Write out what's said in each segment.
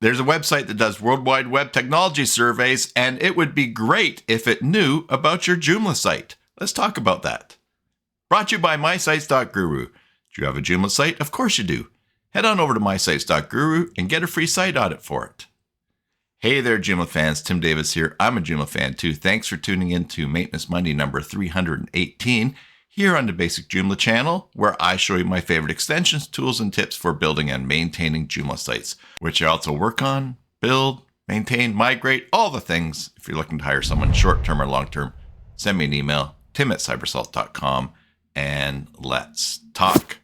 There's a website that does worldwide web technology surveys, and it would be great if it knew about your Joomla site. Let's talk about that. Brought to you by MySites.Guru. Do you have a Joomla site? Of course you do. Head on over to MySites.Guru and get a free site audit for it. Hey there, Joomla fans. Tim Davis here. I'm a Joomla fan too. Thanks for tuning in to Maintenance Monday number 318 here on the Basic Joomla channel, where I show you my favorite extensions, tools, and tips for building and maintaining Joomla sites, which I also work on, build, maintain, migrate, all the things. If you're looking to hire someone short-term or long-term, send me an email, tim@cybersalt.com, and let's talk.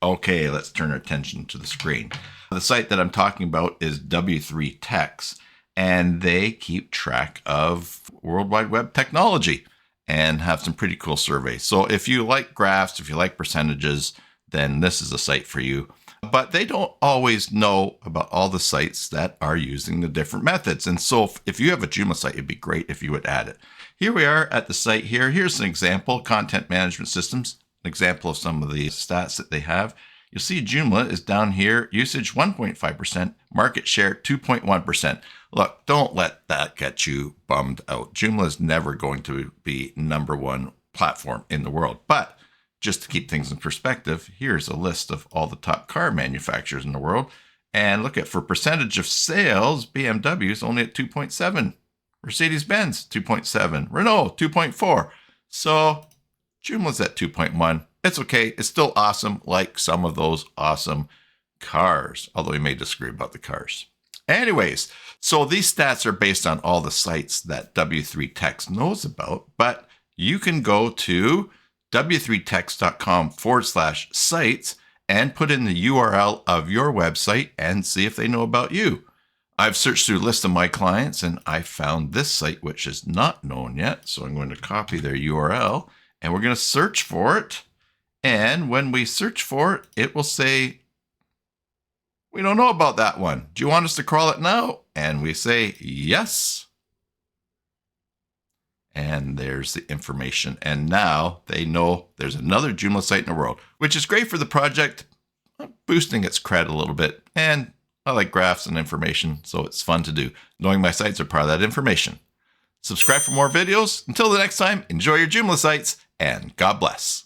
Okay, let's turn our attention to the screen. The site that I'm talking about is W3Techs, and they keep track of World Wide Web technology and have some pretty cool surveys. So if you like graphs, if you like percentages, then this is a site for you. But they don't always know about all the sites that are using the different methods. And so if you have a Joomla site, it'd be great if you would add it. Here we are at the site here. Here's an example, content management systems, an example of some of the stats that they have. You'll see Joomla is down here, usage 1.5%, market share 2.1%. Look, don't let that get you bummed out. Joomla is never going to be #1 platform in the world. But just to keep things in perspective, here's a list of all the top car manufacturers in the world. And look at, for percentage of sales, BMW is only at 2.7. Mercedes-Benz, 2.7. Renault, 2.4. So Joomla's at 2.1. It's okay. It's still awesome, like some of those awesome cars, although we may disagree about the cars. Anyways, so these stats are based on all the sites that W3Techs knows about, but you can go to w3techs.com/sites and put in the URL of your website and see if they know about you. I've searched through a list of my clients and I found this site, which is not known yet. So I'm going to copy their URL and we're going to search for it. And when we search for it, it will say, we don't know about that one. Do you want us to crawl it now? And we say, yes. And there's the information. And now they know there's another Joomla site in the world, which is great for the project, boosting its cred a little bit. And I like graphs and information, so it's fun to do. Knowing my sites are part of that information. Subscribe for more videos. Until the next time, enjoy your Joomla sites, and God bless.